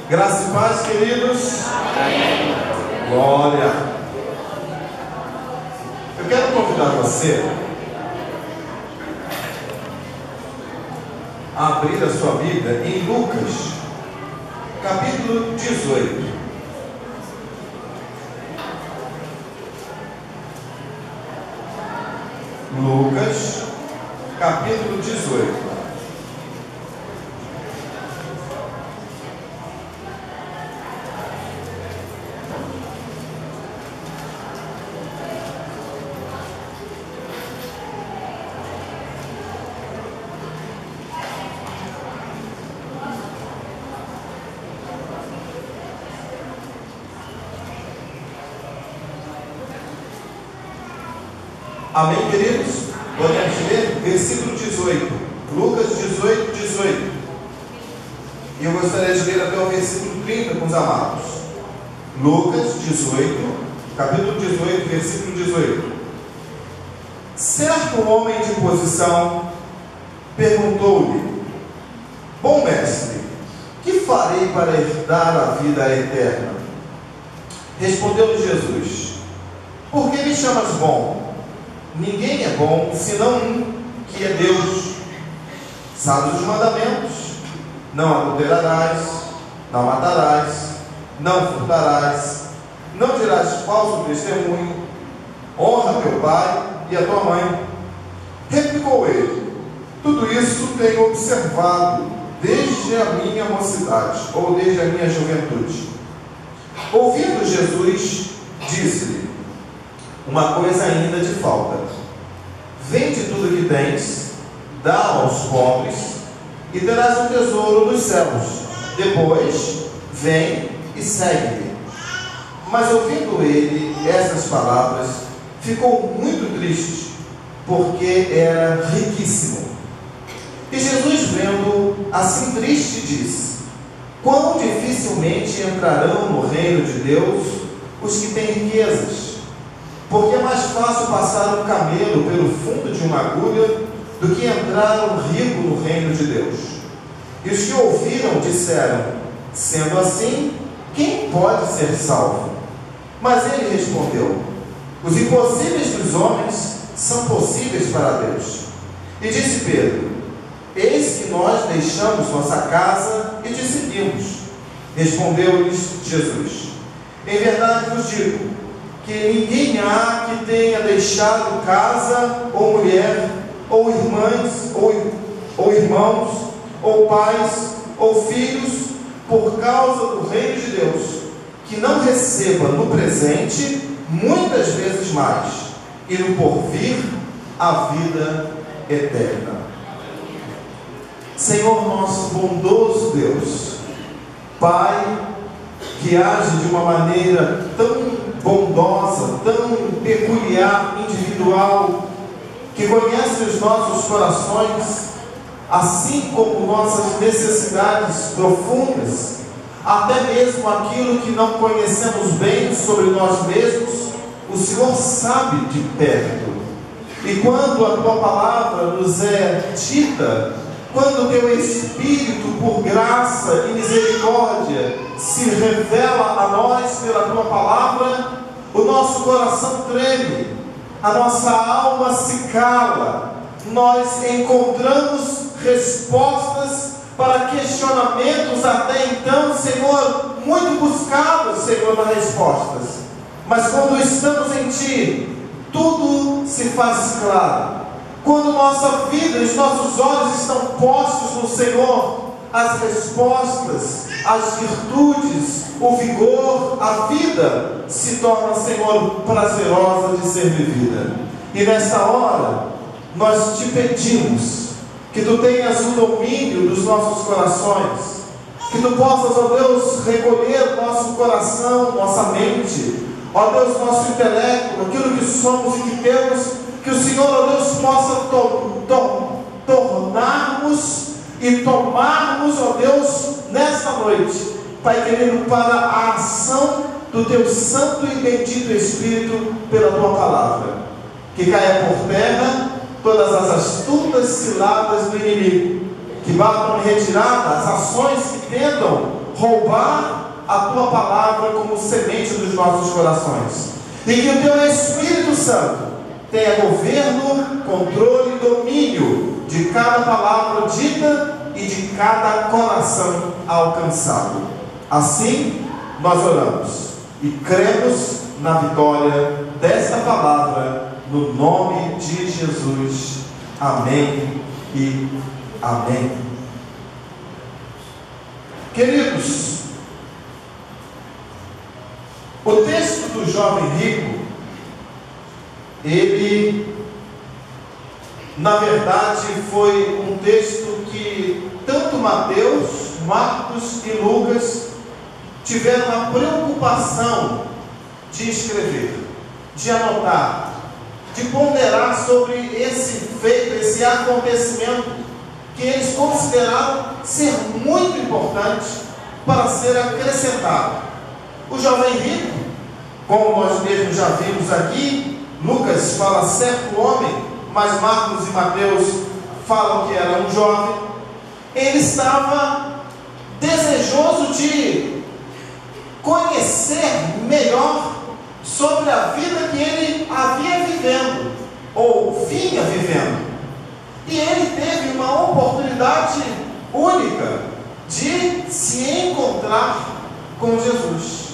Graça e paz, queridos. Amém. Glória. Eu quero convidar você a abrir a sua Bíblia em Lucas, capítulo 18. Lucas, capítulo 18. Amém, queridos? Podemos ler? Versículo 18. Lucas 18, 18. E eu gostaria de ler até o versículo 30 com os amados. Lucas 18, capítulo 18, versículo 18. Certo homem de posição perguntou-lhe: Bom mestre, que farei para herdar a vida eterna? Respondeu-lhe Jesus: Por que me chamas bom? Ninguém é bom, senão um, que é Deus. Sabes os mandamentos: não adulterarás, não matarás, não furtarás, não dirás falso testemunho, honra teu pai e a tua mãe. Replicou ele: tudo isso tenho observado desde a minha mocidade, ou desde a minha juventude. Ouvindo Jesus, disse-lhe: uma coisa ainda te falta. Vende tudo que tens, dá aos pobres, e terás um tesouro nos céus. Depois, vem e segue-me. Mas ouvindo ele essas palavras, ficou muito triste, porque era riquíssimo. E Jesus, vendo assim triste, disse: quão dificilmente entrarão no reino de Deus os que têm riquezas. Porque é mais fácil passar um camelo pelo fundo de uma agulha do que entrar um rico no reino de Deus. E os que ouviram disseram: sendo assim, quem pode ser salvo? Mas ele respondeu: os impossíveis dos homens são possíveis para Deus. E disse Pedro: eis que nós deixamos nossa casa e te seguimos. Respondeu-lhes Jesus: em verdade vos digo, que ninguém há que tenha deixado casa, ou mulher, ou irmãs, ou irmãos, ou pais, ou filhos, por causa do reino de Deus, que não receba no presente muitas vezes mais, e no porvir a vida eterna. Senhor nosso bondoso Deus, Pai, que age de uma maneira tão bondosa, tão peculiar, individual, que conhece os nossos corações, assim como nossas necessidades profundas, até mesmo aquilo que não conhecemos bem sobre nós mesmos, o Senhor sabe de perto. E quando a Tua palavra nos é dita, quando o Teu Espírito, por graça e misericórdia, se revela a nós pela Tua palavra, o nosso coração treme, a nossa alma se cala, nós encontramos respostas para questionamentos até então, Senhor, muito buscados, Senhor, nas respostas. Mas quando estamos em Ti, tudo se faz claro. Quando nossa vida, os nossos olhos estão postos no Senhor, as respostas, as virtudes, o vigor, a vida se torna, Senhor, prazerosa de ser vivida. E nesta hora, nós te pedimos que Tu tenhas o domínio dos nossos corações, que Tu possas, ó Deus, recolher nosso coração, nossa mente, ó Deus, nosso intelecto, aquilo que somos e que temos, que o Senhor, ó Deus, possa tornarmos e tomarmos, ó Deus, nesta noite, Pai querido, para a ação do Teu Santo e Bendito Espírito pela Tua palavra. Que caia por terra todas as astutas ciladas do inimigo, que batam em retirada as ações que tentam roubar a tua palavra como semente dos nossos corações. E que o teu Espírito Santo tenha governo, controle e domínio de cada palavra dita e de cada coração alcançado. Assim, nós oramos e cremos na vitória desta palavra, no nome de Jesus. Amém e amém. Queridos, o texto do jovem rico, ele, na verdade, foi um texto que tanto Mateus, Marcos e Lucas tiveram a preocupação de escrever, de anotar, de ponderar sobre esse feito, esse acontecimento que eles consideraram ser muito importante para ser acrescentado. O jovem rico, como nós mesmos já vimos aqui, Lucas fala certo homem, mas Marcos e Mateus falam que era um jovem. Ele estava desejoso de conhecer melhor sobre a vida que ele havia vivendo, ou vinha vivendo. E ele teve uma oportunidade única de se encontrar com Jesus.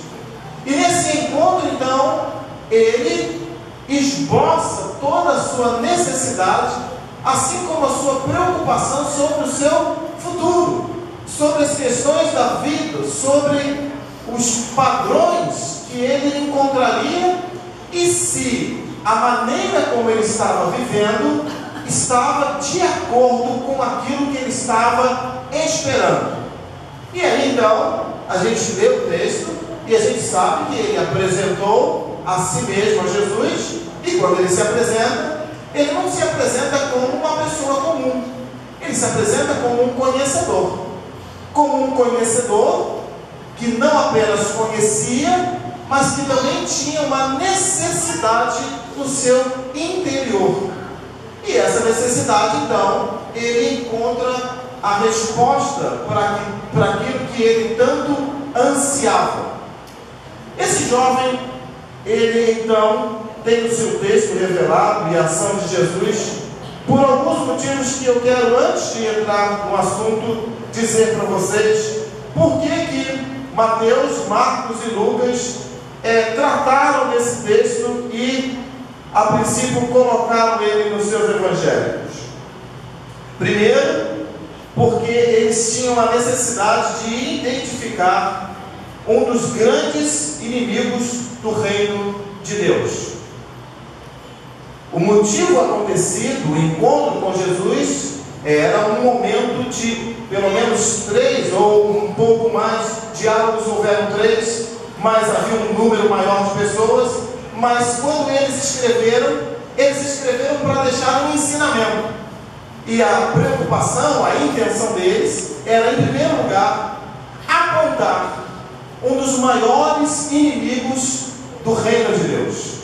E nesse encontro, então, ele esboça toda a sua necessidade, assim como a sua preocupação sobre o seu futuro, sobre as questões da vida, sobre os padrões que ele encontraria e se a maneira como ele estava vivendo estava de acordo com aquilo que ele estava esperando. E aí então a gente lê o texto e a gente sabe que ele apresentou a si mesmo a Jesus, e quando ele se apresenta, ele não se apresenta como uma pessoa comum, ele se apresenta como um conhecedor que não apenas conhecia, mas que também tinha uma necessidade no seu interior. E essa necessidade, então, ele encontra a resposta para aquilo que ele tanto ansiava. Esse jovem, ele então tem no seu texto revelado e a ação de Jesus por alguns motivos que eu quero, antes de entrar no assunto, dizer para vocês por que Mateus, Marcos e Lucas trataram desse texto e a princípio colocaram ele nos seus evangelhos. Primeiro, porque eles tinham a necessidade de identificar um dos grandes inimigos do reino de Deus. O motivo acontecido, o encontro com Jesus, era um momento de pelo menos 3 ou um pouco mais diálogos, houveram 3, mas havia um número maior de pessoas. Mas quando eles escreveram para deixar um ensinamento. E a preocupação, a intenção deles era, em primeiro lugar, apontar um dos maiores inimigos do reino de Deus,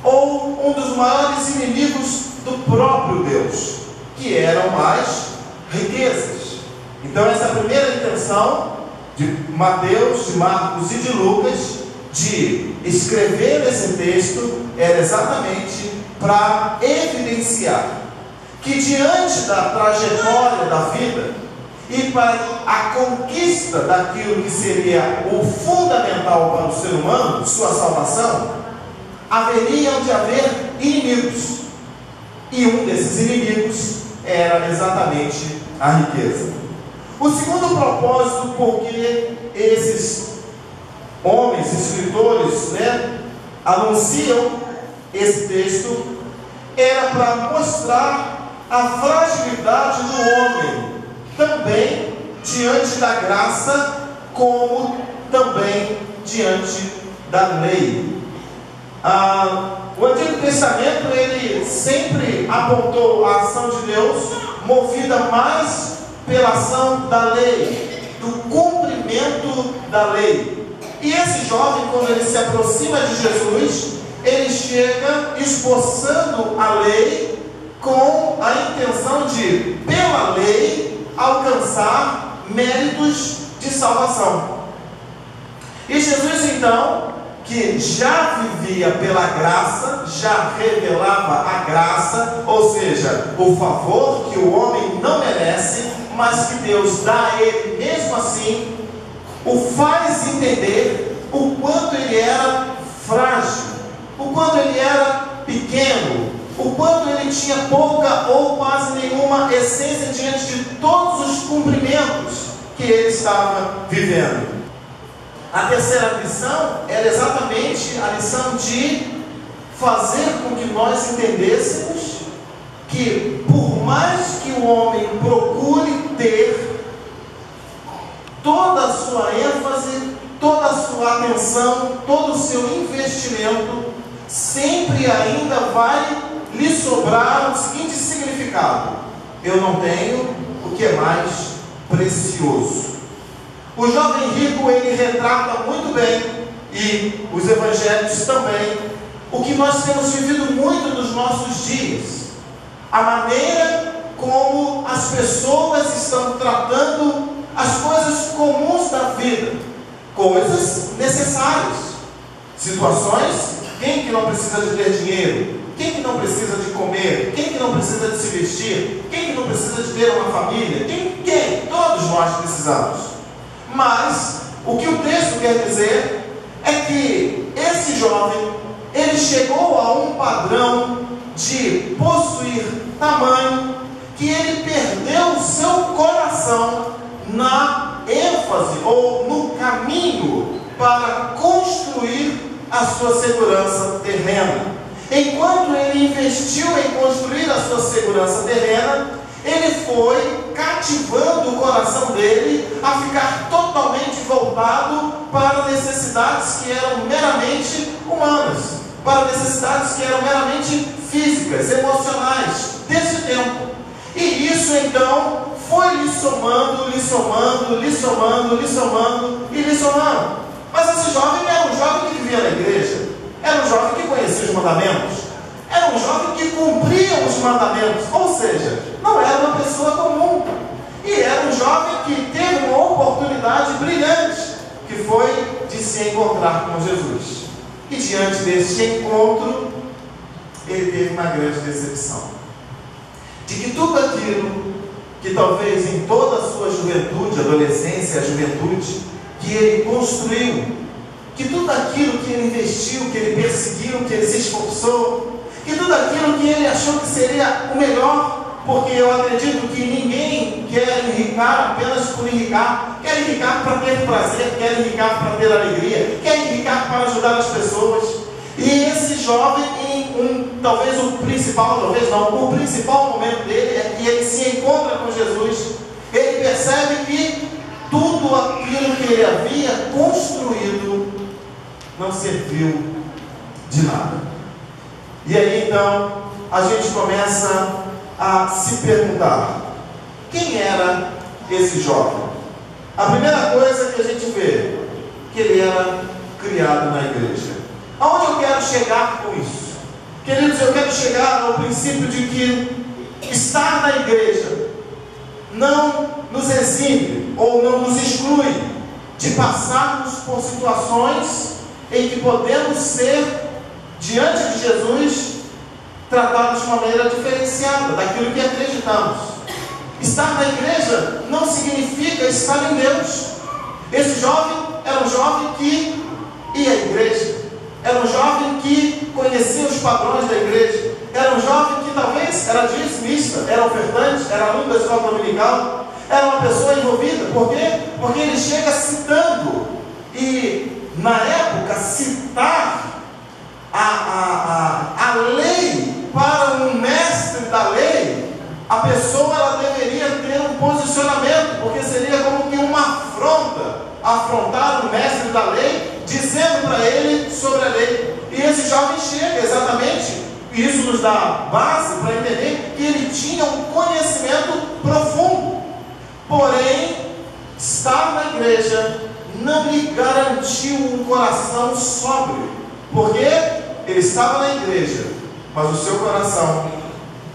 ou um dos maiores inimigos do próprio Deus, que eram as riquezas. Então essa é a primeira intenção de Mateus, de Marcos e de Lucas, de escrever esse texto, era exatamente para evidenciar que diante da trajetória da vida e para a conquista daquilo que seria o fundamental para o ser humano, sua salvação, haveriam de haver inimigos, e um desses inimigos era exatamente a riqueza. O segundo propósito por que esses homens, escritores, anunciam esse texto, era para mostrar a fragilidade do homem, também diante da graça, como também diante da lei. O Antigo Testamento, ele sempre apontou a ação de Deus, movida mais pela ação da lei, do cumprimento da lei. E esse jovem, quando ele se aproxima de Jesus, ele chega esboçando a lei com a intenção de, pela lei, alcançar méritos de salvação. E Jesus então, que já vivia pela graça, já revelava a graça, ou seja, o favor que o homem não merece, mas que Deus dá a ele mesmo assim, o faz entender o quanto ele era frágil, o quanto ele era pequeno, o quanto ele tinha pouca ou quase nenhuma essência diante de todos os cumprimentos que ele estava vivendo. A terceira lição era exatamente a lição de fazer com que nós entendêssemos que, por mais que o homem procure ter toda a sua ênfase, toda a sua atenção, todo o seu investimento, sempre ainda vai lhe sobrar o seguinte significado: eu não tenho o que é mais precioso. O jovem rico, ele retrata muito bem, e os evangelhos também, o que nós temos vivido muito nos nossos dias, a maneira como as pessoas estão tratando as coisas comuns da vida, coisas necessárias, situações. Quem que não precisa de ter dinheiro? Quem que não precisa de comer? Quem que não precisa de se vestir? Quem que não precisa de ter uma família? Quem? Todos nós precisamos. Mas o que o texto quer dizer é que esse jovem, ele chegou a um padrão de possuir tamanho que ele perdeu o seu coração na ênfase ou no caminho para construir a sua segurança terrena. Enquanto ele investiu em construir a sua segurança terrena, ele foi cativando o coração dele a ficar totalmente voltado para necessidades que eram meramente humanas, para necessidades que eram meramente físicas, emocionais, desse tempo. E isso então foi lhe somando. Mas esse jovem era um jovem que vivia na igreja, era um jovem que conhecia os mandamentos, era um jovem que cumpria os mandamentos, ou seja, não era uma pessoa comum. E era um jovem que teve uma oportunidade brilhante, que foi de se encontrar com Jesus. E diante deste encontro, ele teve uma grande decepção. De que tudo aquilo que talvez em toda a sua juventude, adolescência, juventude, que ele construiu, que tudo aquilo que ele investiu, que ele perseguiu, que ele se esforçou, que tudo aquilo que ele achou que seria o melhor, porque eu acredito que ninguém quer enricar apenas por enricar, quer enricar para ter prazer, quer enricar para ter alegria, quer enricar para ajudar as pessoas. E esse jovem, talvez o principal momento dele é que ele se encontra com Jesus. Ele percebe que tudo aquilo que ele havia construído não serviu de nada. E aí então a gente começa a se perguntar: quem era esse jovem? A primeira coisa que a gente vê, que ele era criado na igreja. Aonde eu quero chegar com isso? Queridos, eu quero chegar ao princípio de que estar na igreja não nos exime ou não nos exclui de passarmos por situações em que podemos ser, diante de Jesus, tratados de maneira diferenciada daquilo que acreditamos. Estar na igreja não significa estar em Deus. Esse jovem era um jovem que ia à igreja, era um jovem que conhecia os padrões da igreja, era um jovem que talvez era dizimista, era ofertante, era aluno da escola dominical, era uma pessoa envolvida. Por quê? Porque ele chega citando, e na época citar a lei para um mestre da lei, a pessoa ela deveria ter um posicionamento, porque seria como que uma afronta, afrontar o mestre da lei, dizendo para ele sobre a lei. E esse jovem chega exatamente, e isso nos dá base para entender que ele tinha um conhecimento profundo. Porém, estar na igreja não lhe garantiu um coração sóbrio, porque ele estava na igreja, mas o seu coração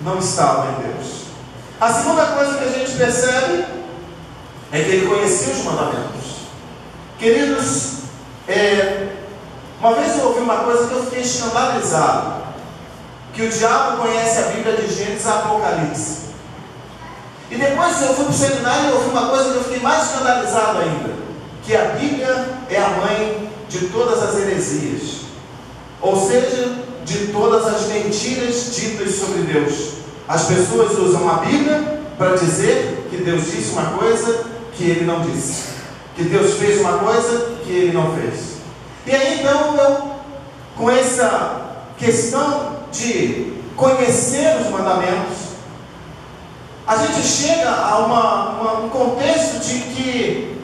não estava em Deus. A segunda coisa que a gente percebe é que ele conhecia os mandamentos. Queridos, Uma vez eu ouvi uma coisa que eu fiquei escandalizado, que o diabo conhece a Bíblia de Gênesis a Apocalipse. E depois eu fui para o seminário e ouvi uma coisa que eu fiquei mais escandalizado ainda, que a Bíblia é a mãe de todas as heresias, ou seja, de todas as mentiras ditas sobre Deus. As pessoas usam a Bíblia para dizer que Deus disse uma coisa que Ele não disse, que Deus fez uma coisa que Ele não fez. E aí então eu, com essa questão de conhecer os mandamentos, a gente chega a um contexto de que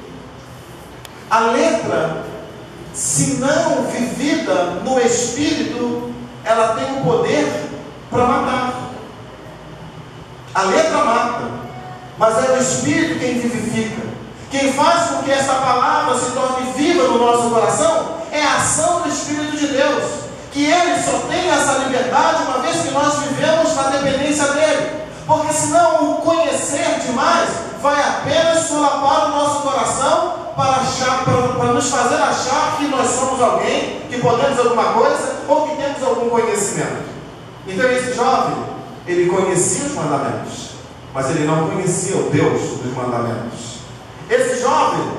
a letra, se não vivida no Espírito, ela tem o poder para matar. A letra mata, mas é o Espírito quem vivifica. Quem faz com que essa palavra se torne viva no nosso coração é a ação do Espírito de Deus, que Ele só tem essa liberdade uma vez que nós vivemos na dependência dEle, porque senão o conhecer demais vai apenas solapar o nosso coração para nos fazer achar que nós somos alguém, que podemos alguma coisa ou que temos algum conhecimento. Então esse jovem, ele conhecia os mandamentos, mas ele não conhecia o Deus dos mandamentos. Esse jovem,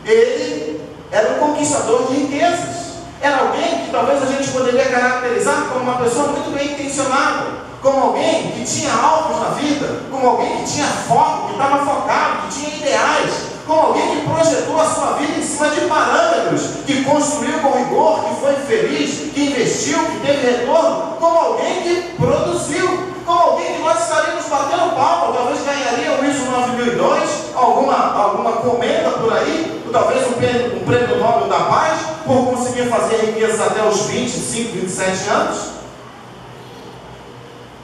ele era um conquistador de riquezas. Era alguém que talvez a gente poderia caracterizar como uma pessoa muito bem intencionada, como alguém que tinha alvos na vida, como alguém que tinha foco, que estava focado, que tinha ideais, como alguém que projetou a sua vida em cima de parâmetros, que construiu com rigor, que foi feliz, que investiu, que teve retorno, como alguém que produziu, como alguém que nós estaríamos batendo palma, talvez ganharia o ISO 9002, alguma comenda por aí, ou talvez um prêmio Nobel da Paz, por conseguir fazer riquezas até os 25, 27 anos.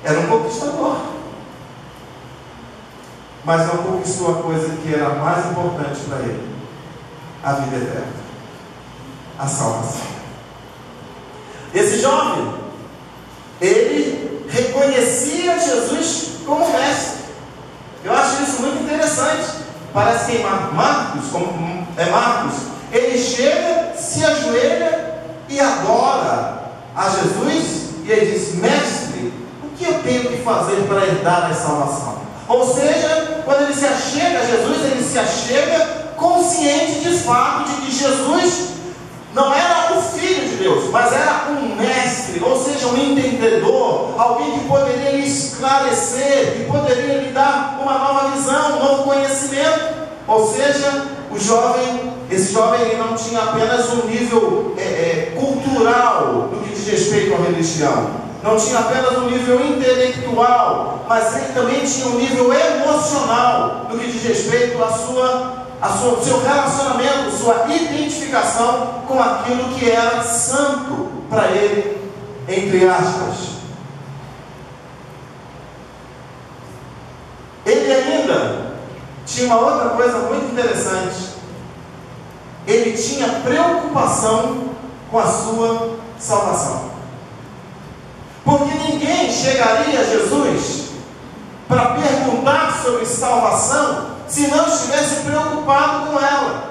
Era um conquistador, mas não conquistou a coisa que era mais importante para ele: a vida eterna, a salvação. Esse jovem, ele reconhecia Jesus como mestre. Eu acho isso muito interessante. Parece que em Marcos, ele chega, se ajoelha e adora a Jesus, e ele diz: mestre, o que eu tenho que fazer para herdar a salvação? Ou seja, quando ele se achega a Jesus, ele se achega consciente de fato de que Jesus não era o Filho de Deus, mas era um mestre, ou seja, um entendedor, alguém que poderia lhe esclarecer, que poderia lhe dar uma nova visão, um novo conhecimento. Ou seja, esse jovem ele não tinha apenas um nível cultural no que diz respeito à religião, não tinha apenas um nível intelectual, mas ele também tinha um nível emocional no que diz respeito ao seu relacionamento, sua identificação com aquilo que era santo para ele, entre aspas. Ele ainda tinha uma outra coisa muito interessante. Ele tinha preocupação com a sua salvação. Porque ninguém chegaria a Jesus para perguntar sobre salvação se não estivesse preocupado com ela.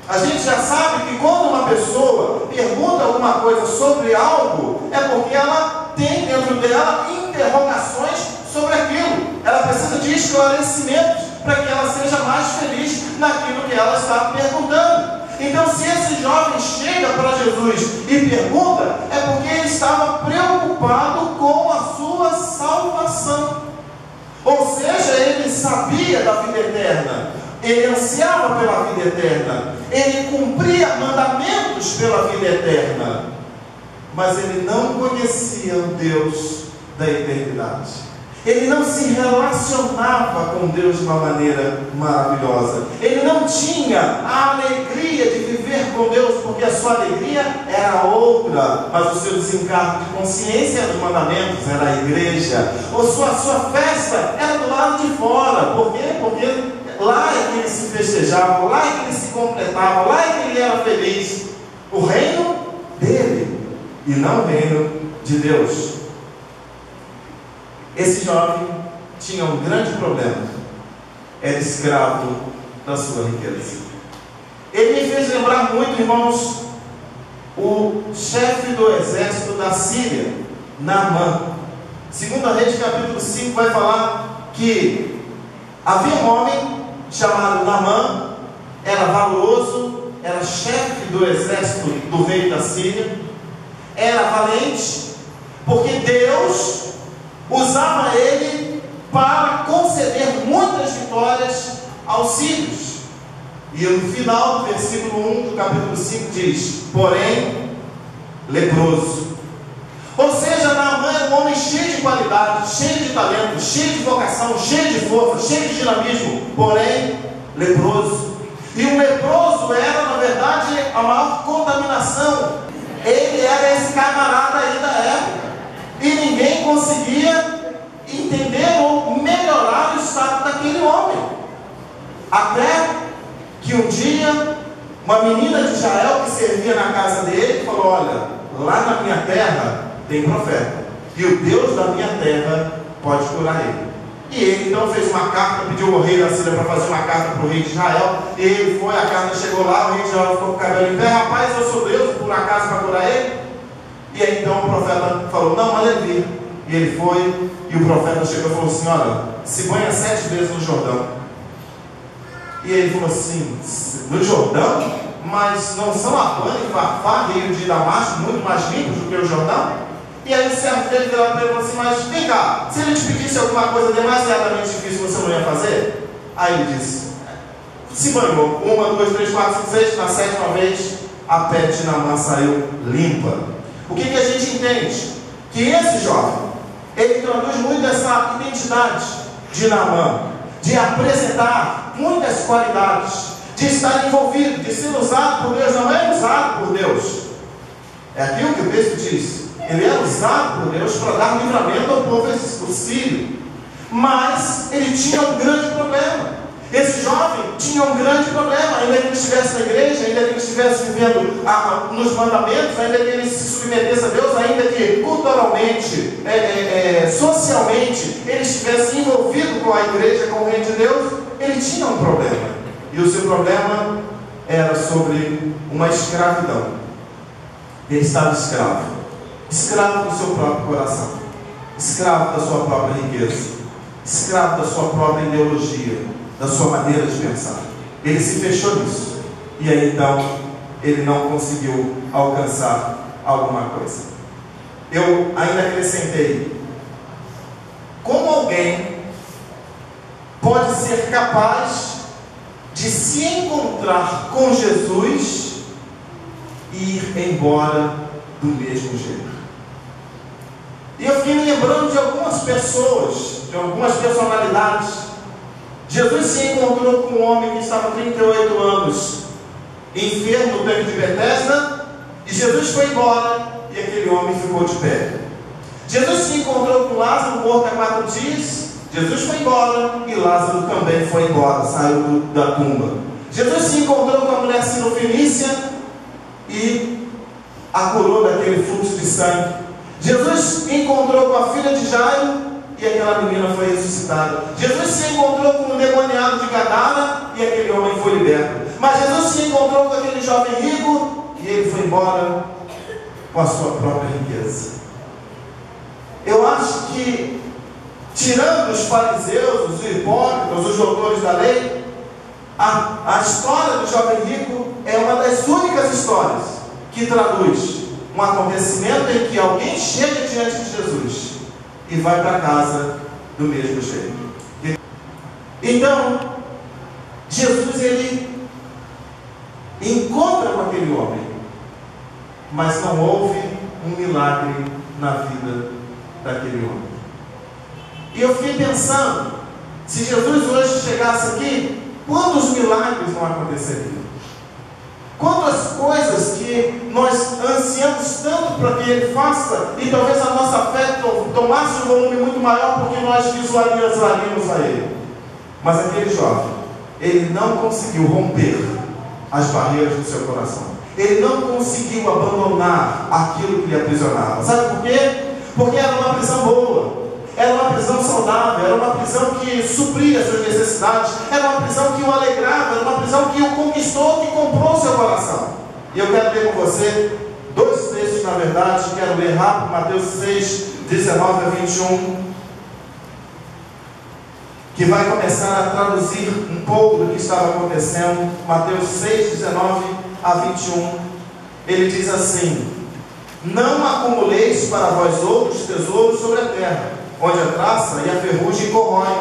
A gente já sabe que quando uma pessoa pergunta alguma coisa sobre algo, é porque ela tem dentro dela interrogações sobre aquilo. Ela precisa de esclarecimentos para que ela seja mais feliz naquilo que ela está perguntando. Então, se esse jovem chega para Jesus e pergunta, é porque ele estava preocupado com a sua salvação. Ou seja, ele sabia da vida eterna, ele ansiava pela vida eterna, ele cumpria mandamentos pela vida eterna, mas ele não conhecia o Deus da eternidade. Ele não se relacionava com Deus de uma maneira maravilhosa. Ele não tinha a alegria de viver com Deus, porque a sua alegria era outra, mas o seu desencargo de consciência dos mandamentos era a igreja. Ou sua festa era do lado de fora. Por quê? Porque lá é que ele se festejava, lá é que ele se completava, lá é que ele era feliz. O reino dele e não o reino de Deus. Esse jovem tinha um grande problema: era escravo da sua riqueza. Ele me fez lembrar muito, irmãos, o chefe do exército da Síria, Naamã. Segunda Reis, capítulo 5, vai falar que havia um homem chamado Naamã, era valoroso, era chefe do exército do rei da Síria, era valente, porque Deus usava ele para conceder muitas vitórias aos sírios. E no final do versículo 1 do capítulo 5 diz: porém, leproso. Ou seja, Naamã era um homem cheio de qualidade, cheio de talento, cheio de vocação, cheio de força, cheio de dinamismo, porém, leproso. E o leproso era, na verdade, a maior contaminação. Ele era esse camarada aí da época. E ninguém conseguia entender ou melhorar o estado daquele homem. Até que um dia, uma menina de Israel que servia na casa dele falou: olha, lá na minha terra tem profeta, e o Deus da minha terra pode curar ele. E ele então fez uma carta, pediu ao rei da Síria para fazer uma carta para o rei de Israel. Ele foi, a carta chegou lá, o rei de Israel ficou com o cabelo em pé: rapaz, eu sou Deus, por acaso, para curar ele? E aí então o profeta falou: não, manda ele vir. E ele foi, e o profeta chegou e falou assim: olha, se banha 7 vezes no Jordão. E ele falou assim: no Jordão? Mas não são Labã e Farfá, rio de Damasco, muito mais limpos do que o Jordão? E aí o servo dele virou para ele e falou assim: mas vem cá, se ele te pedisse alguma coisa demasiadamente difícil, você não ia fazer? Aí ele disse: se banhou 1, 2, 3, 4, 5, 6, na 7ª vez a pele de Naamã saiu limpa. O que a gente entende? Que esse jovem, ele traduz muito essa identidade de Naamã, de apresentar muitas qualidades, de estar envolvido, de ser usado por Deus. Não é usado por Deus, é aquilo que o texto diz. Ele era usado por Deus para dar livramento ao povo sírio. Mas ele tinha um grande problema. Esse jovem tinha um grande problema. Ainda que ele estivesse na igreja, ainda que ele estivesse vivendo nos mandamentos, ainda que ele se submetesse a Deus, ainda que culturalmente, socialmente, ele estivesse envolvido com a igreja, com o reino de Deus, ele tinha um problema. E o seu problema era sobre uma escravidão. Ele estava escravo. Escravo do seu próprio coração, escravo da sua própria riqueza, escravo da sua própria ideologia, da sua maneira de pensar. Ele se fechou nisso. E aí então ele não conseguiu alcançar alguma coisa. Eu ainda acrescentei: como alguém pode ser capaz de se encontrar com Jesus e ir embora do mesmo jeito? E eu fiquei me lembrando de algumas pessoas, de algumas personalidades. Jesus se encontrou com um homem que estava 38 anos enfermo no tanque de Betesda, e Jesus foi embora e aquele homem ficou de pé. Jesus se encontrou com Lázaro morto há 4 dias. Jesus foi embora e Lázaro também foi embora, saiu da tumba. Jesus se encontrou com a mulher sirofenícia e a curou daquele fluxo de sangue. Jesus encontrou com a filha de Jairo e aquela menina foi ressuscitada. Jesus se encontrou com um demoniado de Gadara e aquele homem foi liberto. Mas Jesus se encontrou com aquele jovem rico e ele foi embora com a sua própria riqueza. Eu acho que, tirando os fariseus, os hipócritas, os doutores da lei, a história do jovem rico é uma das únicas histórias que traduz um acontecimento em que alguém chega diante de Jesus e vai para casa do mesmo jeito. Então, Jesus, ele encontra com aquele homem, mas não houve um milagre na vida daquele homem. E eu fiquei pensando, se Jesus hoje chegasse aqui, quantos milagres não aconteceriam? Quantas coisas que nós ansiamos tanto para que Ele faça, e talvez a nossa fé tomasse um volume muito maior porque nós visualizaríamos a Ele. Mas aquele jovem, ele não conseguiu romper as barreiras do seu coração. Ele não conseguiu abandonar aquilo que lhe aprisionava. Sabe por quê? Porque era uma prisão boa. Era uma prisão saudável, era uma prisão que supria as suas necessidades, era uma prisão que o alegrava, era uma prisão que o conquistou, que comprou o seu coração. E eu quero ver com você na verdade, quero ler rápido, Mateus 6, 19 a 21, que vai começar a traduzir um pouco do que estava acontecendo. Mateus 6, 19 a 21, ele diz assim: não acumuleis para vós outros tesouros sobre a terra, onde a traça e a ferrugem corroem,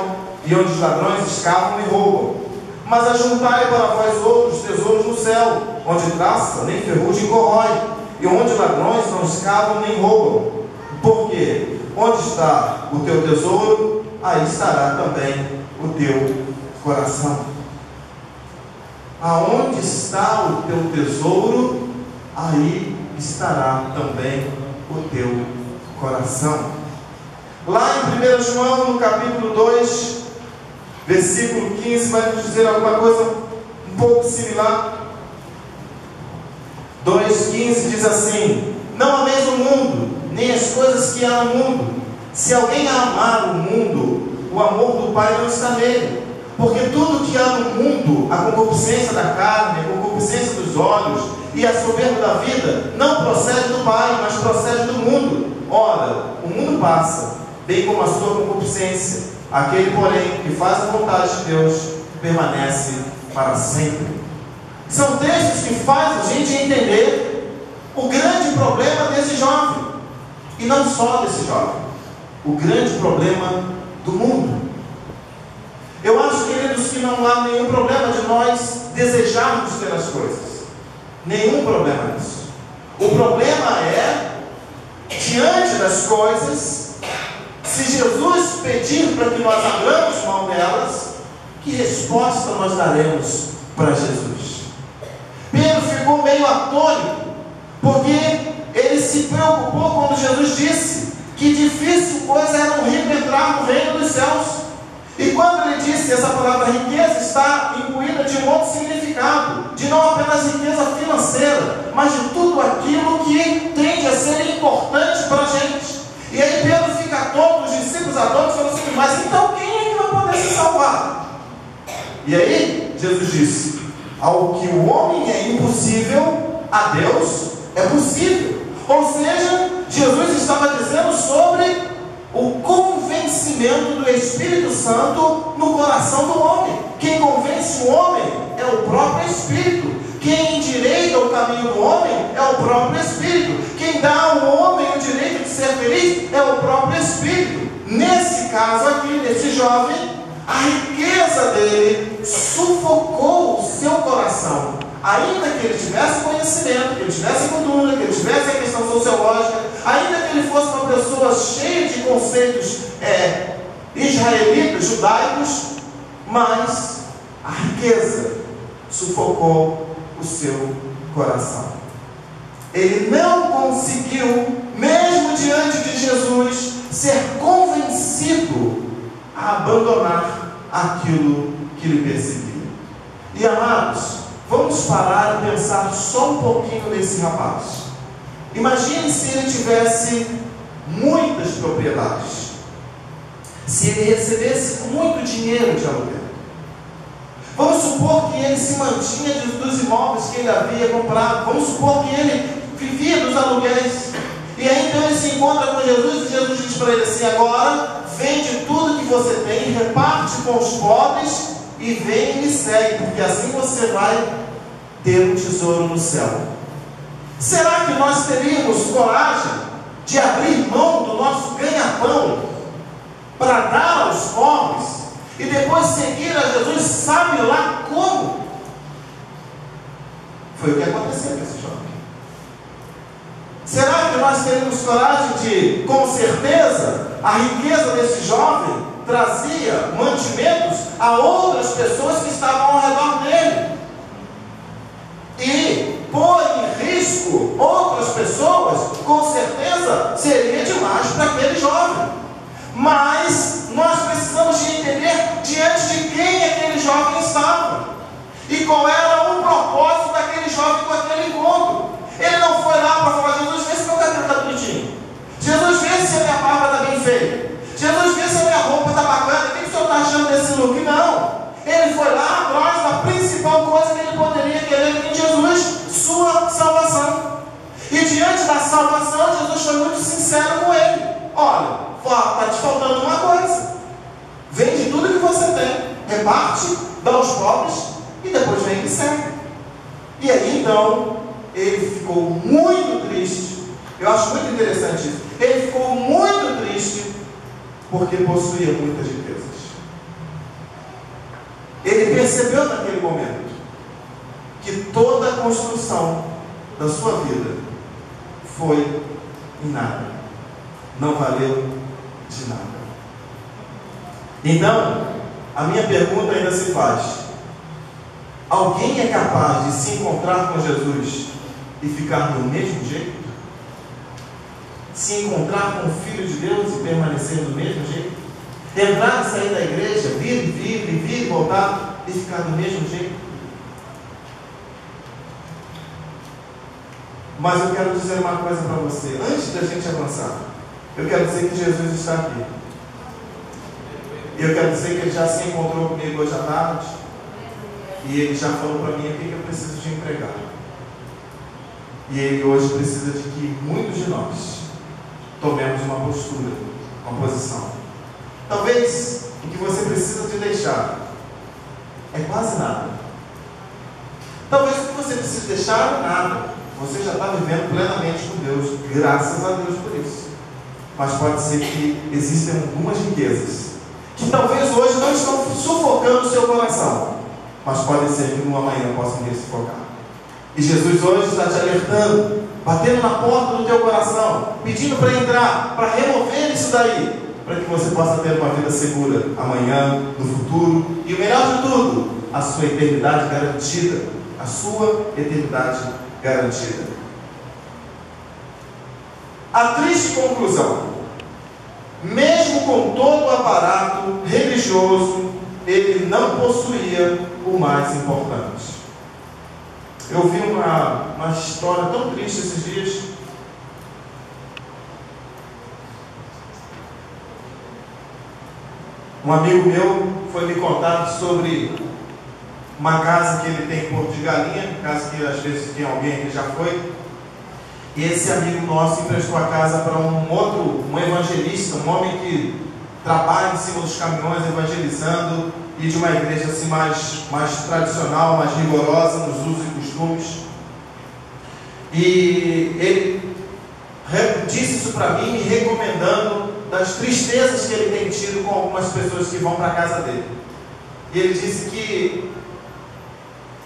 e onde os ladrões escavam e roubam. Mas ajuntai para vós outros tesouros no céu, onde traça nem ferrugem corrói, e onde ladrões não escavam nem roubam. Porque onde está o teu tesouro, aí estará também o teu coração. Aonde está o teu tesouro, aí estará também o teu coração. Lá em 1 João, no capítulo 2, versículo 15, vai nos dizer alguma coisa um pouco similar. 2,15 diz assim: não ameis o mundo, nem as coisas que há no mundo. Se alguém amar o mundo, o amor do Pai não está nele. Porque tudo que há no mundo, a concupiscência da carne, a concupiscência dos olhos e a soberba da vida, não procede do Pai, mas procede do mundo. Ora, o mundo passa, bem como a sua concupiscência. Aquele, porém, que faz a vontade de Deus, permanece para sempre. São textos que fazem a gente entender o grande problema desse jovem. E não só desse jovem. O grande problema do mundo. Eu acho, queridos, que não há nenhum problema de nós desejarmos ter as coisas. Nenhum problema nisso. O problema é, diante das coisas, se Jesus pedir para que nós abramos mão delas, que resposta nós daremos para Jesus? Pedro ficou meio atônito, porque ele se preocupou quando Jesus disse que difícil coisa era um rico entrar no reino dos céus. E quando ele disse, essa palavra riqueza está imbuída de um outro significado, de não apenas riqueza financeira, mas de tudo aquilo que tende a ser importante para a gente. E aí Pedro fica atônito, os discípulos atônitos, falando assim: mas então quem é que vai poder se salvar? E aí Jesus disse: ao que o homem é impossível, a Deus é possível. Ou seja, Jesus estava dizendo sobre o convencimento do Espírito Santo no coração do homem. Quem convence o homem é o próprio Espírito. Quem endireita o caminho do homem é o próprio Espírito. Quem dá ao homem o direito de ser feliz é o próprio Espírito. Nesse caso aqui, desse jovem, a riqueza dele sufocou o seu coração. Ainda que ele tivesse conhecimento, que ele tivesse cultura, que ele tivesse a questão sociológica, ainda que ele fosse uma pessoa cheia de conceitos israelitas, judaicos, mas a riqueza sufocou o seu coração. Ele não conseguiu, mesmo diante de Jesus, ser convencido a abandonar aquilo que lhe perseguia. E amados, vamos parar e pensar só um pouquinho nesse rapaz. Imagine se ele tivesse muitas propriedades, se ele recebesse muito dinheiro de aluguel. Vamos supor que ele se mantinha dos imóveis que ele havia comprado. Vamos supor que ele vivia dos aluguéis. E aí então ele se encontra com Jesus e Jesus diz para ele assim: agora vende tudo que você tem, reparte com os pobres e vem e me segue, porque assim você vai ter um tesouro no céu. Será que nós teríamos coragem de abrir mão do nosso ganha-pão para dar aos pobres e depois seguir a Jesus, sabe lá como? Foi o que aconteceu com esse jovem. Será que nós teríamos coragem de, com certeza, a riqueza desse jovem trazia mantimentos a outras pessoas que estavam ao redor dele e pôr em risco outras pessoas? Com certeza seria demais para aquele jovem. Mas nós precisamos de entender diante de quem aquele jovem estava e qual era o propósito daquele jovem com aquele encontro. Ele não foi lá para falar: Jesus, vê se meu cabelo está bonitinho, Jesus, vê se a minha barba está bem feita, Jesus, vê se a minha roupa está bacana, o que o senhor está achando desse look? Não, ele foi lá atrás da principal coisa que ele poderia querer em Jesus: sua salvação. E diante da salvação reparte, dá aos pobres e depois vem e me segue. E aí então ele ficou muito triste. Eu acho muito interessante isso. Ele ficou muito triste porque possuía muitas riquezas. Ele percebeu naquele momento que toda a construção da sua vida foi em nada, não valeu de nada. Então, a minha pergunta ainda se faz: alguém é capaz de se encontrar com Jesus e ficar do mesmo jeito? Se encontrar com o Filho de Deus e permanecer do mesmo jeito? Entrar e sair da igreja, vir e voltar e ficar do mesmo jeito? Mas eu quero dizer uma coisa para você, antes da gente avançar. Eu quero dizer que Jesus está aqui. Eu quero dizer que Ele já se encontrou comigo hoje à tarde. E Ele já falou para mim o que eu preciso de entregar. E Ele hoje precisa de que muitos de nós tomemos uma postura, uma posição. Talvez o que você precisa de deixar é quase nada. Talvez o que você precisa deixar é nada. Você já está vivendo plenamente com Deus, graças a Deus por isso. Mas pode ser que existam algumas riquezas que talvez hoje não estão sufocando o seu coração, mas pode ser que no amanhã possam vir sufocar. E Jesus hoje está te alertando, batendo na porta do teu coração, pedindo para entrar, para remover isso daí, para que você possa ter uma vida segura amanhã, no futuro, e o melhor de tudo, a sua eternidade garantida. A sua eternidade garantida. A triste conclusão: mesmo com todo o aparato religioso, ele não possuía o mais importante. Eu vi uma história tão triste esses dias. Um amigo meu foi me contar sobre uma casa que ele tem em Porto de Galinha, casa que às vezes tem alguém que já foi. E esse amigo nosso emprestou a casa para um evangelista, um homem que trabalha em cima dos caminhões evangelizando, e de uma igreja assim mais tradicional, mais rigorosa nos usos e costumes. E ele disse isso para mim, me recomendando das tristezas que ele tem tido com algumas pessoas que vão para a casa dele. E ele disse que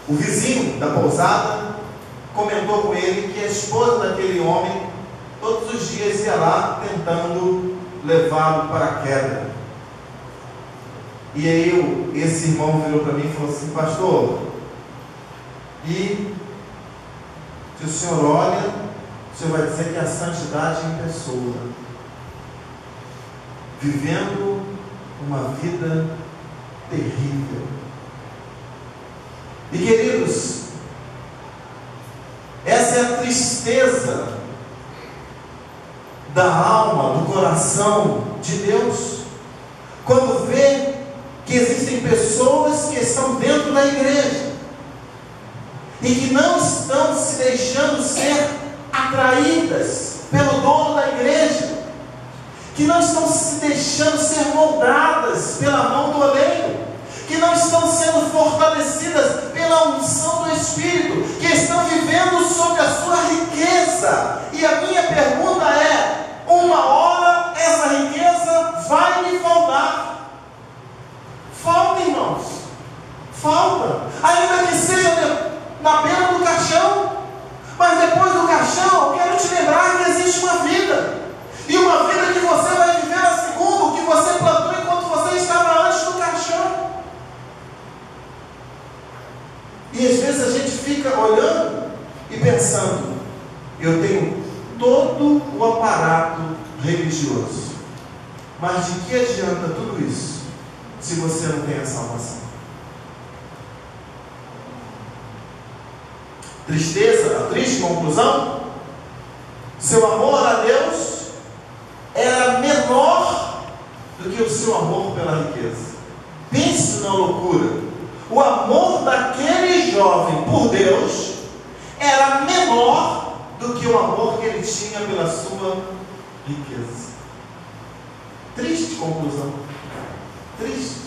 o vizinho da pousada comentou com ele que a esposa daquele homem todos os dias ia lá tentando levá-lo para a queda. E aí esse irmão virou para mim e falou assim: pastor, e se o senhor olha, o senhor vai dizer que é a santidade em pessoa, vivendo uma vida terrível. E queridos, essa é a tristeza da alma, do coração de Deus, quando vê que existem pessoas que estão dentro da igreja e que não estão se deixando ser atraídas pelo dono da igreja, que não estão se deixando ser moldadas pela mão do oleiro, que não estão sendo fortalecidas pela unção do Espírito, que estão vivendo sobre a sua riqueza. E a minha pergunta é: uma hora essa riqueza vai lhe faltar. Falta, irmãos, falta, ainda que seja na beira do caixão. Mas depois do caixão, eu quero te lembrar que existe uma vida, e uma vida que você vai viver a segundo o que você plantou enquanto você estava antes do caixão. E às vezes a gente fica olhando e pensando: eu tenho todo o aparato religioso, mas de que adianta tudo isso se você não tem a salvação? Tristeza, a triste conclusão: seu amor a Deus era menor do que o seu amor pela riqueza. Pense na loucura. O amor daquele jovem por Deus era menor do que o amor que ele tinha pela sua riqueza. Triste conclusão. Triste.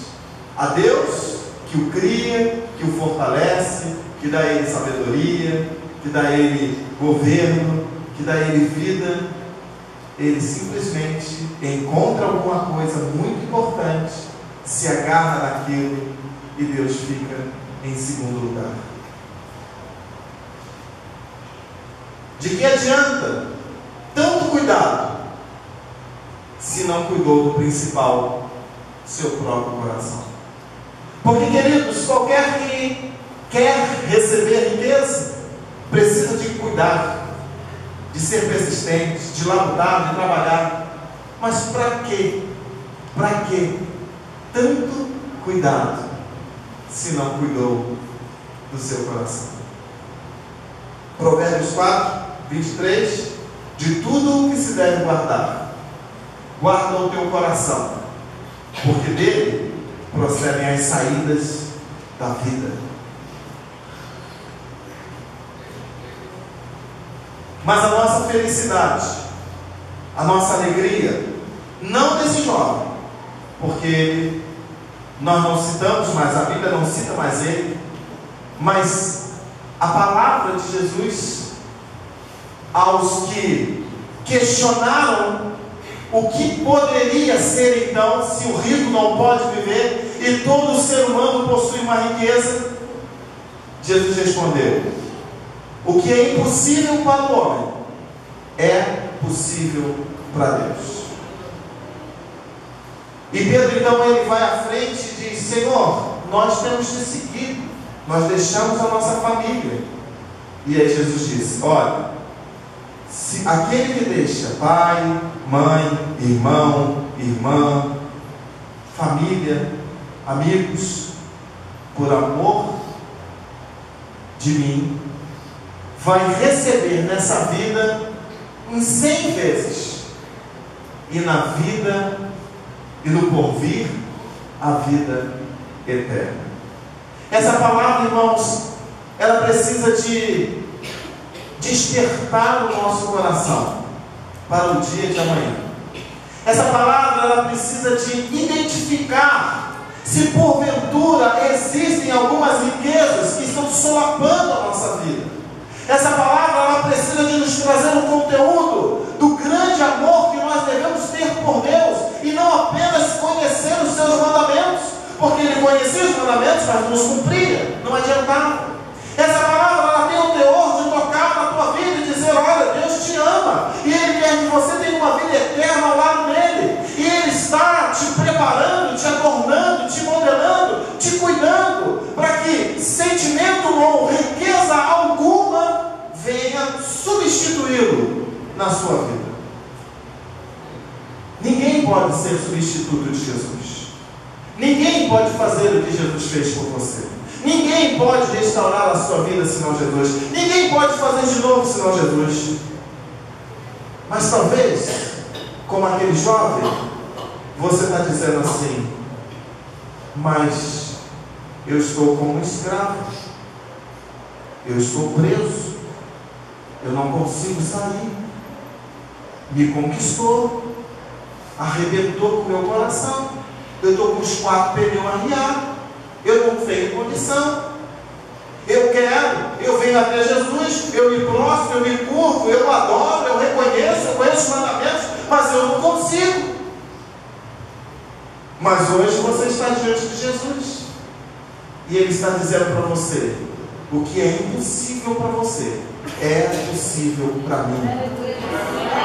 A Deus que o cria, que o fortalece, que dá a ele sabedoria, que dá a ele governo, que dá a ele vida, ele simplesmente encontra alguma coisa muito importante, se agarra naquilo e Deus fica em segundo lugar. De que adianta tanto cuidado se não cuidou do principal, seu próprio coração? Porque, queridos, qualquer que quer receber riqueza precisa de cuidar, de ser persistente, de labutar, de trabalhar. Mas para quê? Para quê tanto cuidado se não cuidou do seu coração? Provérbios 4, 23: de tudo o que se deve guardar, guarda o teu coração, porque dele procedem as saídas da vida. Mas a nossa felicidade, a nossa alegria, não desse jovem, porque nós não citamos mais, a Bíblia não cita mais ele, mas a palavra de Jesus aos que questionaram o que poderia ser então, se o rico não pode viver e todo ser humano possui uma riqueza. Jesus respondeu: o que é impossível para o homem é possível para Deus. E Pedro então ele vai à frente e diz: Senhor, nós temos te seguido, nós deixamos a nossa família. E aí Jesus disse: olha, se aquele que deixa pai, mãe, irmão, irmã, família, amigos, por amor de mim, vai receber nessa vida em 100 vezes, e na vida e no porvir a vida eterna. Essa palavra, irmãos, ela precisa de despertar o nosso coração para o dia de amanhã. Essa palavra, ela precisa de identificar se porventura existem algumas riquezas que estão solapando a nossa vida. Essa palavra, ela precisa de nos trazer um conteúdo do grande amor que nós devemos ter por Deus, e não apenas conhecer os seus mandamentos, porque ele conhecia os mandamentos, mas não os cumpria, não adiantava. Essa palavra, ela tem o teor de tocar na tua vida e dizer: olha, Deus te ama, e Ele quer que você tenha uma vida eterna ao lado dele, e Ele está te preparando, te adornando, te modelando, te cuidando, para que sentimento ou riqueza alguma venha substituí-lo na sua vida. Ninguém pode ser substituto de Jesus. Ninguém pode fazer o que Jesus fez por você. Ninguém pode restaurar a sua vida senão Jesus. Ninguém pode fazer de novo senão Jesus. Mas talvez, como aquele jovem, você está dizendo assim: mas eu estou como um escravo, eu estou preso, eu não consigo sair, me conquistou, arrebentou com o meu coração, eu estou com os 4 pneus arriados, eu não tenho condição, eu venho até Jesus, eu me prostro, eu me curvo, eu adoro, eu reconheço, eu conheço os mandamentos, mas eu não consigo. Mas hoje você está diante de Jesus, e Ele está dizendo para você: o que é impossível para você é possível para mim.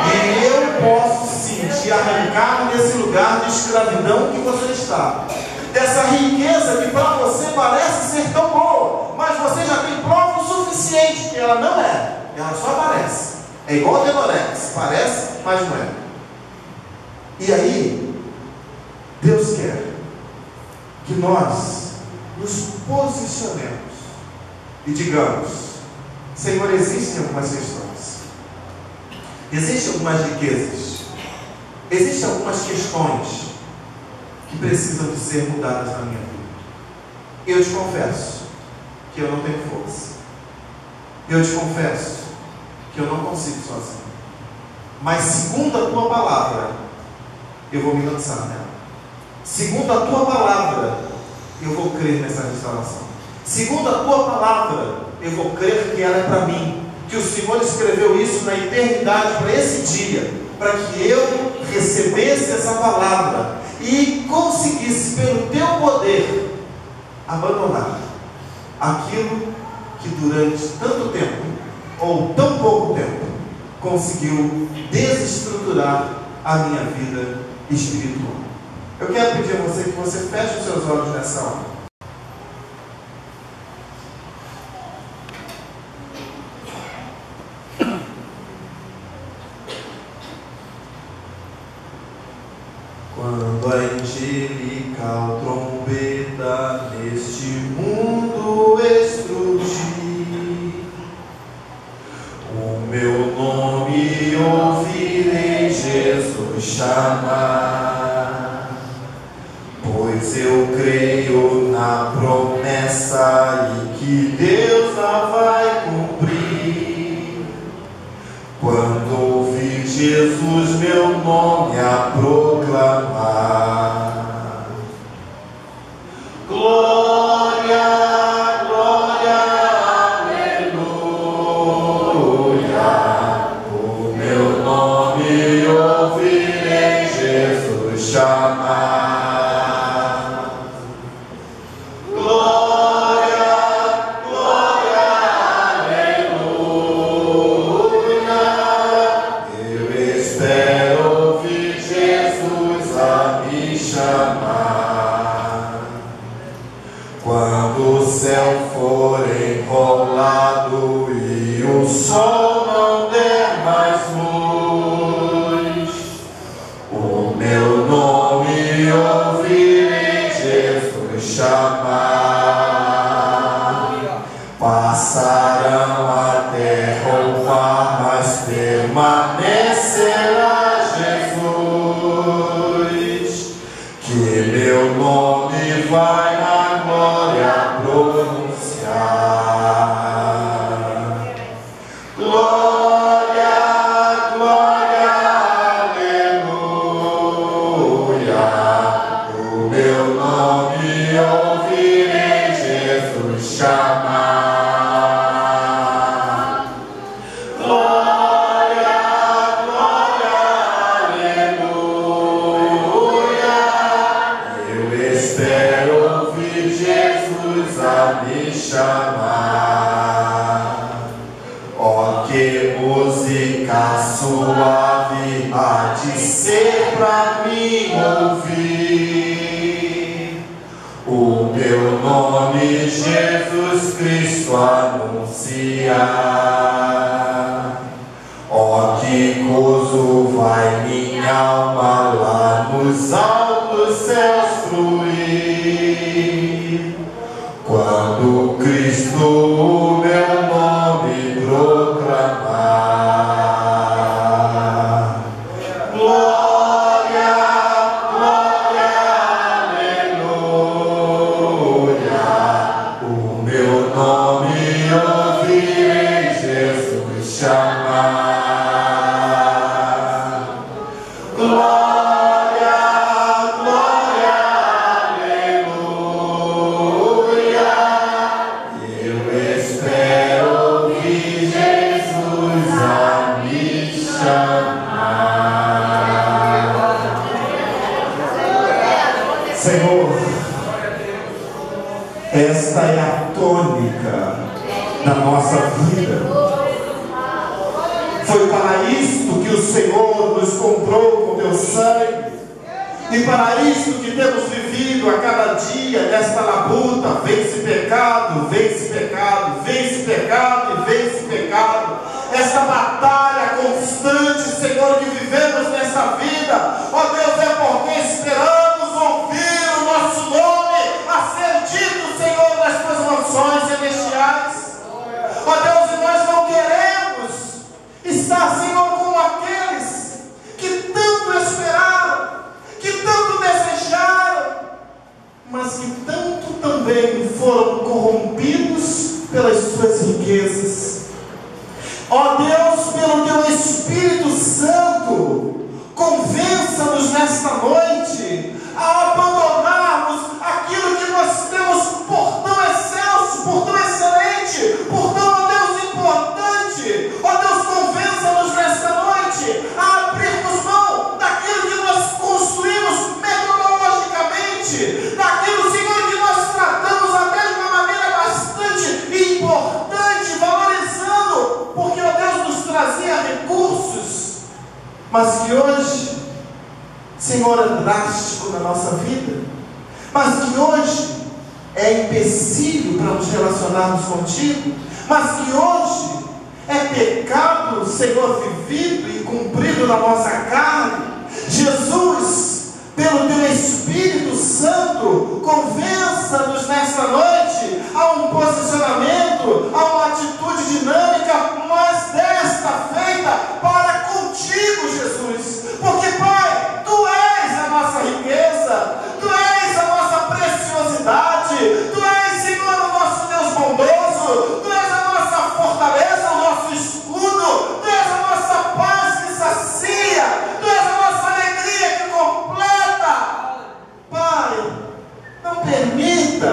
E eu posso sim te arrancar desse lugar de escravidão que você está, dessa riqueza que para você parece ser tão boa, mas você já tem prova o suficiente que ela não é, ela só parece. É igual a Denorex, parece, mas não é. E aí, Deus quer que nós nos posicionemos e digamos: Senhor, existem algumas questões, existem algumas riquezas, existem algumas questões que precisam de ser mudadas na minha vida. Eu te confesso que eu não tenho força, eu te confesso que eu não consigo sozinho, mas segundo a tua palavra eu vou me lançar nela. Segundo a tua palavra eu vou crer nessa restauração. Segundo a tua palavra, eu vou crer que ela é para mim, que o Senhor escreveu isso na eternidade para esse dia, para que eu recebesse essa palavra e conseguisse, pelo teu poder, abandonar aquilo que durante tanto tempo, ou tão pouco tempo, conseguiu desestruturar a minha vida espiritual. Eu quero pedir a você que você feche os seus olhos nessa hora. Quando a angelical trombeta neste mundo explodir, o meu nome ouvirei Jesus chamar, pois eu creio na promessa e que Deus a vai cumprir. Quando ouvir Jesus meu nome a proclamar, glória, glória, aleluia, o meu nome ouvirei Jesus chamar. Glória, glória, aleluia, eu espero ouvir Jesus a me chamar. Quando o céu for enrolado e o sol não der mais luz, o meu nome ouvirei Jesus chamar. Passarão a terra ou o mar, mas permanecerá Jesus, que meu nome vai na glória pronunciar. Glória, glória, aleluia, o meu nome ouvirei Jesus chamar. Glória, glória, aleluia, eu espero ouvir Jesus a me chamar. Ó, que música suave há de ser pra mim ouvir, o meu nome Jesus Cristo anunciar. Ó, que gozo vai minha alma lá nos altos céus fluir, quando Cristo o meu nome proclamar. Glória, glória, aleluia, o meu nome ouvirei Jesus chamar. Glória, glória, aleluia, eu espero ouvir Jesus a me chamar. Senhor, esta é a tônica da nossa vida. Foi para isto que o Senhor nos comprou com teu sangue, e para isto que temos vivido a cada dia nesta labuta: vence pecado, vence pecado, vence pecado e vence pecado. Esta batalha constante, Senhor, que vivemos nessa vida, ó Deus, é porque esperamos ouvir o nosso nome a ser dito, Senhor, nas tuas mansões celestiais. Ó Deus, e nós não queremos estar, Senhor, como aqueles que tanto esperaram, que tanto desejaram, mas que tanto também foram corrompidos pelas suas riquezas. Ó Deus, pelo teu Espírito Santo, convença-nos nesta noite a abandonarmos aquilo que nós temos mas que hoje, Senhor, é drástico na nossa vida, mas que hoje é empecilho para nos relacionarmos contigo, mas que hoje é pecado, Senhor, vivido e cumprido na nossa carne. Jesus, pelo Teu Espírito Santo, convença-nos nesta noite a um posicionamento, a uma atitude dinâmica, mas desta feita para contigo, Jesus. Porque, Pai, Tu és a nossa riqueza, Tu és a nossa preciosidade, Tu és, Senhor, o nosso Deus bondoso, Tu és a nossa fortaleza, o nosso escudo, Tu és a nossa paz que sacia, Tu és a nossa alegria que completa. Pai, não permita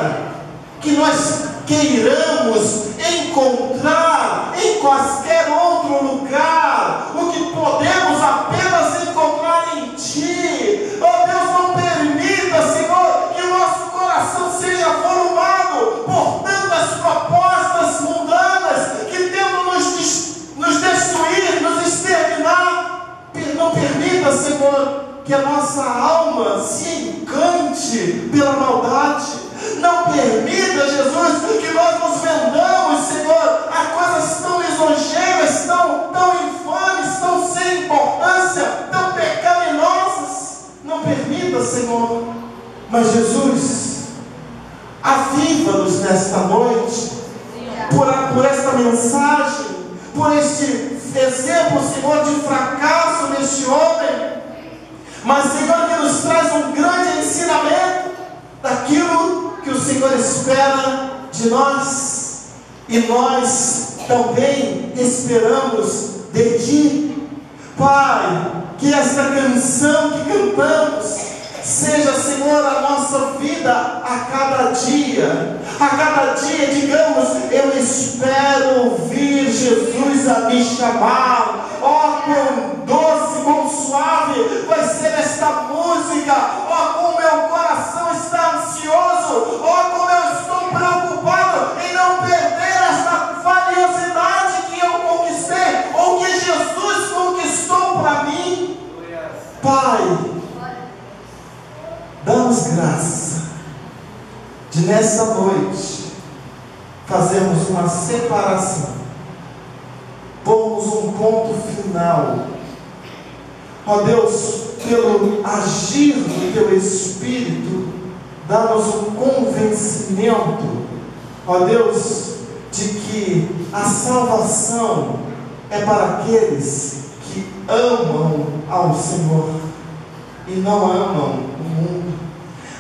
que nós queiramos encontrar em qualquer outro lugar o que podemos apenas encontrar em Ti. Oh Deus, não permita, Senhor, que o nosso coração seja volumado por tantas propostas mundanas que tentam nos destruir, nos exterminar. Não permita, Senhor, que a nossa alma se encante pela maldade. Não permita, Jesus, que nós nos vendamos, Senhor, a coisas tão lisonjeiras, tão infames, tão sem importância, tão pecaminosas. Não permita, Senhor. Mas, Jesus, aviva-nos nesta noite, por esta mensagem, por este exemplo, Senhor, de fracasso neste homem, mas, Senhor, que nos traz um grande ensinamento daquilo que o Senhor espera de nós, e nós também esperamos de Ti. Pai, que esta canção que cantamos seja, Senhor, a nossa vida a cada dia. A cada dia digamos: eu espero ouvir Jesus a me chamar. Oh, quão doce, quão suave vai ser esta música. Oh, como meu coração está ansioso. Oh, como eu estou preocupado em não perder esta valiosidade que eu conquistei, ou que Jesus conquistou para mim. Pai, dá-nos graça de nessa noite fazermos uma separação, pormos um ponto final. Ó Deus, pelo agir do Teu Espírito, dá-nos um convencimento, ó Deus, de que a salvação é para aqueles que amam ao Senhor e não amam o mundo.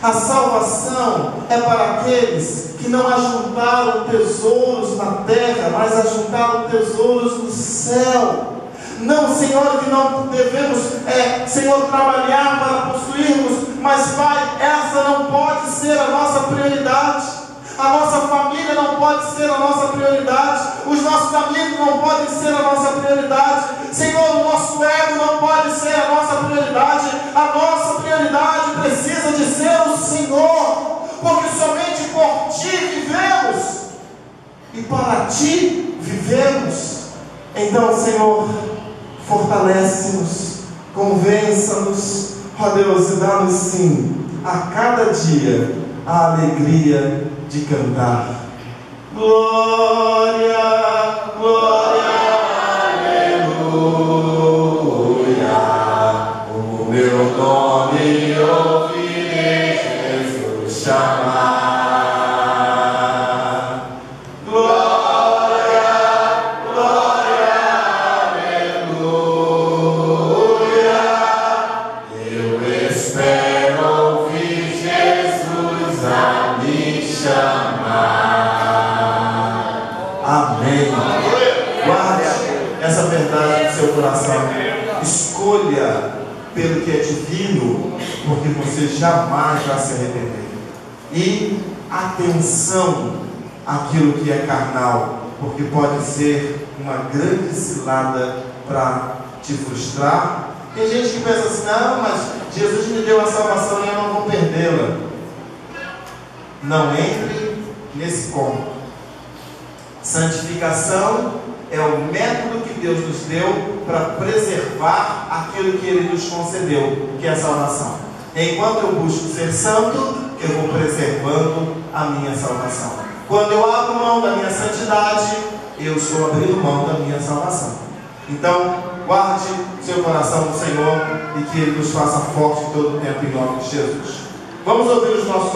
A salvação é para aqueles que não ajuntaram tesouros na terra, mas ajuntaram tesouros no céu. Não, Senhor, que não devemos, Senhor, trabalhar para possuirmos, mas, Pai, essa não pode ser a nossa prioridade. A nossa família não pode ser a nossa prioridade. Os nossos amigos não podem ser a nossa prioridade. Senhor, o nosso ego não pode ser a nossa prioridade. A nossa prioridade precisa de ser o Senhor, porque somente por Ti vivemos e para Ti vivemos. Então, Senhor, fortalece-nos, convença-nos, ó Deus, e dá-nos sim a cada dia a alegria de cantar. Glória, glória, aleluia. O meu nome ouvirei Jesus chamar. Glória, glória, aleluia. Eu espero ouvir Jesus a me chamar. Amém. Guarde essa verdade no seu coração. Escolha pelo que é divino, porque você jamais vai se arrepender. E atenção àquilo que é carnal, porque pode ser uma grande cilada para te frustrar. Tem gente que pensa assim: não, mas Jesus me deu a salvação e eu não vou perdê-la. Não entre nesse ponto. Santificação é o método que Deus nos deu para preservar aquilo que Ele nos concedeu, que é a salvação. Enquanto eu busco ser santo, eu vou preservando a minha salvação. Quando eu abro mão da minha santidade, eu estou abrindo mão da minha salvação. Então, guarde seu coração no Senhor e que Ele nos faça forte todo o tempo em nome de Jesus. Vamos ouvir os nossos